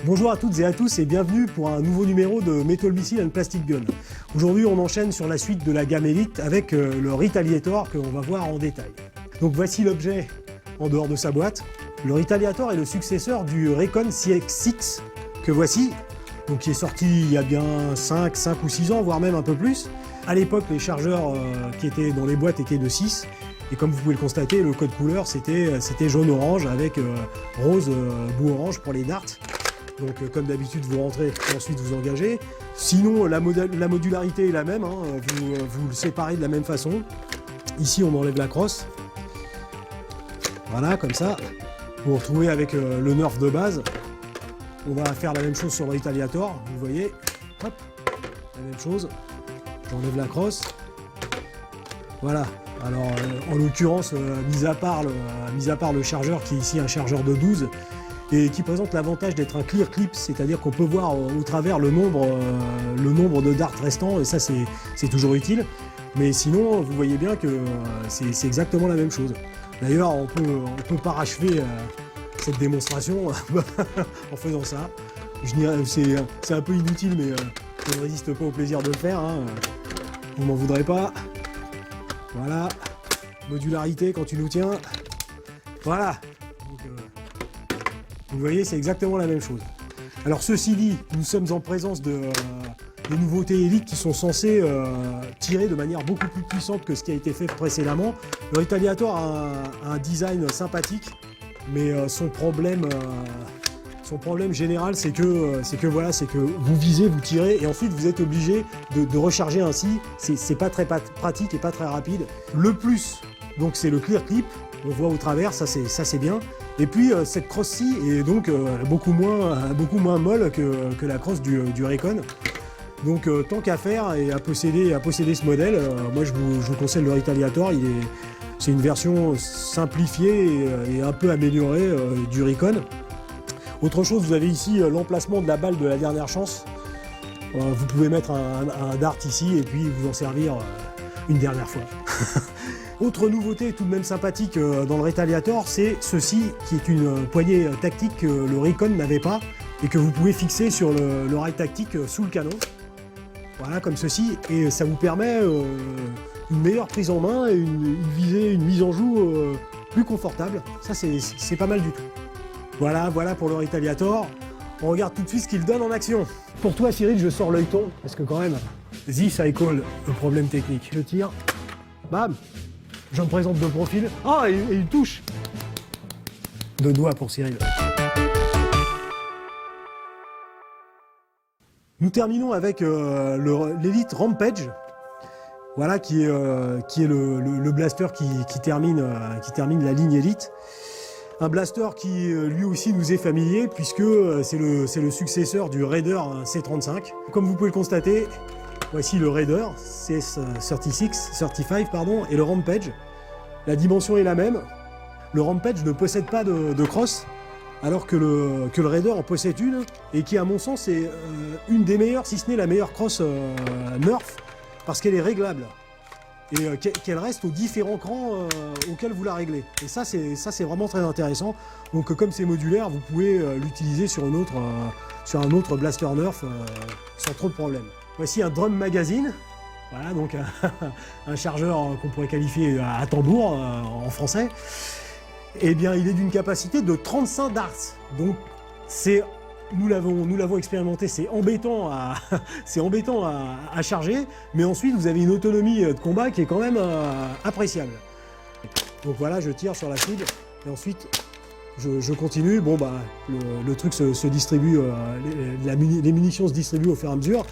Bonjour à toutes et à tous et bienvenue pour un nouveau numéro de Metal Missile and Plastic Gun. Aujourd'hui on enchaîne sur la suite de la gamme Elite avec le Retaliator que l'on va voir en détail. Donc voici l'objet en dehors de sa boîte. Le Retaliator est le successeur du Recon CX6 que voici, donc qui est sorti il y a bien 5 ou 6 ans, voire même un peu plus. À l'époque les chargeurs qui étaient dans les boîtes étaient de 6. Et comme vous pouvez le constater, le code couleur c'était jaune-orange avec rose bout orange pour les darts. Donc comme d'habitude vous rentrez et ensuite vous engagez. Sinon la modularité est la même, hein. Vous le séparez de la même façon. Ici on enlève la crosse. Voilà, comme ça. Vous vous retrouvez avec le Nerf de base. On va faire la même chose sur le Retaliator, vous voyez. Hop, la même chose. J'enlève la crosse. Voilà. Alors en l'occurrence, mis à part le chargeur qui est ici un chargeur de 12, et qui présente l'avantage d'être un clear clip, c'est-à-dire qu'on peut voir au travers le nombre de darts restants, et ça c'est toujours utile. Mais sinon, vous voyez bien que c'est exactement la même chose. D'ailleurs, on peut parachever cette démonstration en faisant ça. C'est un peu inutile, mais je ne résiste pas au plaisir de le faire, hein. Vous m'en voudrez pas. Voilà, modularité quand tu nous tiens. Voilà. Vous voyez, c'est exactement la même chose. Alors ceci dit, nous sommes en présence de nouveautés Elite qui sont censées tirer de manière beaucoup plus puissante que ce qui a été fait précédemment. Le Retaliator a un design sympathique, mais son problème général, c'est que vous visez, vous tirez, et ensuite vous êtes obligé de recharger ainsi. C'est pas très pratique et pas très rapide. Le plus, donc c'est le clear clip. On voit au travers, ça c'est bien. Et puis cette crosse-ci est donc beaucoup moins molle que la crosse du Recon. Donc tant qu'à faire et à posséder ce modèle, moi je vous conseille le Retaliator. C'est une version simplifiée et un peu améliorée du Recon. Autre chose, vous avez ici l'emplacement de la balle de la dernière chance. Vous pouvez mettre un dart ici et puis vous en servir une dernière fois. Autre nouveauté tout de même sympathique dans le Retaliator, c'est ceci qui est une poignée tactique que le Recon n'avait pas et que vous pouvez fixer sur le rail tactique sous le canon. Voilà, comme ceci, et ça vous permet une meilleure prise en main et une mise en joue plus confortable. Ça c'est pas mal du tout. Voilà pour le Retaliator. On regarde tout de suite ce qu'il donne en action. Pour toi Cyril, je sors l'œilleton, parce que quand même, this I call le problème technique. Je tire, bam. Je me présente de profil. Ah, et il touche. Deux doigts pour Cyril. Nous terminons avec l'Elite Rampage. Voilà, qui est le blaster qui termine la ligne Elite. Un blaster qui lui aussi nous est familier puisque c'est le successeur du Raider C35. Comme vous pouvez le constater, voici le Raider C35 et le Rampage. La dimension est la même. Le Rampage ne possède pas de crosse, alors que le Raider en possède une, et qui à mon sens est une des meilleures, si ce n'est la meilleure crosse Nerf, parce qu'elle est réglable. Et qu'elle reste aux différents crans auxquels vous la réglez. Et ça c'est vraiment très intéressant. Donc comme c'est modulaire, vous pouvez l'utiliser sur un autre blaster Nerf sans trop de problème. Voici un drum magazine. Voilà, donc un chargeur qu'on pourrait qualifier à tambour en français. Eh bien, il est d'une capacité de 35 darts. Donc, nous l'avons expérimenté, c'est embêtant à charger, mais ensuite vous avez une autonomie de combat qui est quand même appréciable. Donc voilà, je tire sur la cible et ensuite je continue. Bon bah le truc se distribue, les munitions se distribuent au fur et à mesure.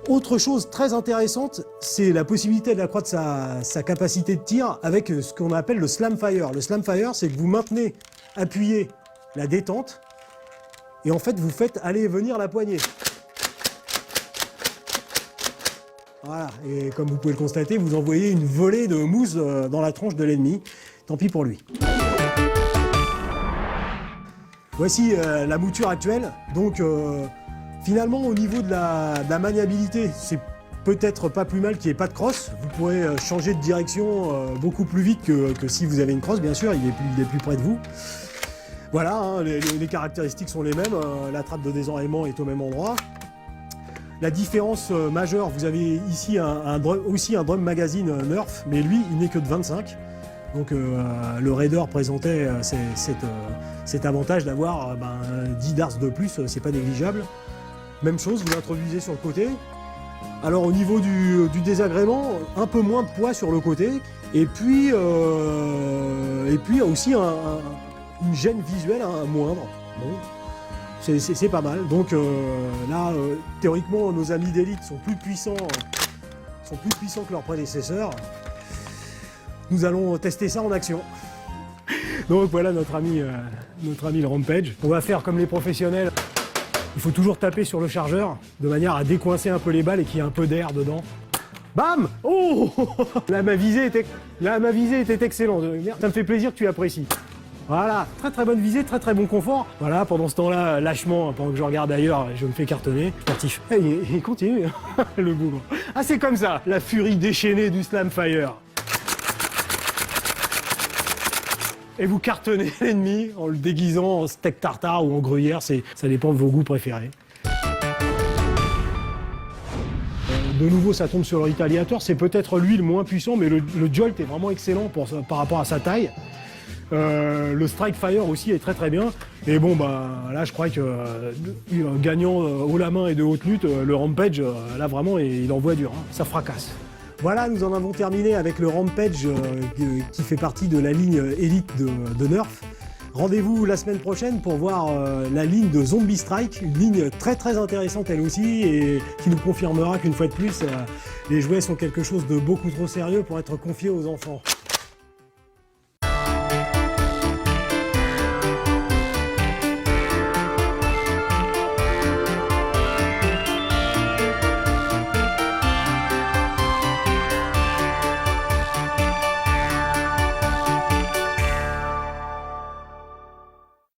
Autre chose très intéressante, c'est la possibilité d'accroître sa capacité de tir avec ce qu'on appelle le slam fire. Le slam fire, c'est que vous maintenez appuyé la détente et en fait vous faites aller et venir la poignée. Voilà, et comme vous pouvez le constater, vous envoyez une volée de mousse dans la tronche de l'ennemi. Tant pis pour lui. Voici la mouture actuelle. Donc finalement, au niveau de la maniabilité, c'est peut-être pas plus mal qu'il n'y ait pas de crosse. Vous pourrez changer de direction beaucoup plus vite que si vous avez une crosse, bien sûr, il est plus près de vous. Voilà, hein, les caractéristiques sont les mêmes, la trappe de désenrayement est au même endroit. La différence majeure, vous avez ici aussi un drum magazine Nerf, mais lui, il n'est que de 25. Donc le Raider présentait cet avantage d'avoir 10 darts de plus, c'est pas négligeable. Même chose, vous l'introduisez sur le côté. Alors au niveau du désagrément, un peu moins de poids sur le côté, et puis aussi une gêne visuelle moindre. Bon. C'est pas mal. Donc là, théoriquement, nos amis d'élite sont plus puissants que leurs prédécesseurs. Nous allons tester ça en action. Donc voilà notre ami le Rampage. On va faire comme les professionnels. Il faut toujours taper sur le chargeur de manière à décoincer un peu les balles et qu'il y ait un peu d'air dedans. Bam! Oh! Là, ma visée était excellente. Ça me fait plaisir que tu apprécies. Voilà, très bonne visée, très bon confort. Voilà, pendant ce temps-là, lâchement, pendant que je regarde ailleurs, je me fais cartonner. Sportif. Il continue, le bougre. Ah, c'est comme ça, la furie déchaînée du Slamfire. Et vous cartonnez l'ennemi en le déguisant en steak tartare ou en gruyère, ça dépend de vos goûts préférés. De nouveau, ça tombe sur le Retaliator, c'est peut-être lui le moins puissant, mais le Jolt est vraiment excellent par rapport à sa taille. Le Strike Fire aussi est très bien. Et bon, là, je crois que gagnant haut la main et de haute lutte, le Rampage, là, vraiment, il envoie dur, hein. Ça fracasse. Voilà, nous en avons terminé avec le Rampage qui fait partie de la ligne élite de Nerf. Rendez-vous la semaine prochaine pour voir la ligne de Zombie Strike, une ligne très intéressante elle aussi et qui nous confirmera qu'une fois de plus, les jouets sont quelque chose de beaucoup trop sérieux pour être confiés aux enfants.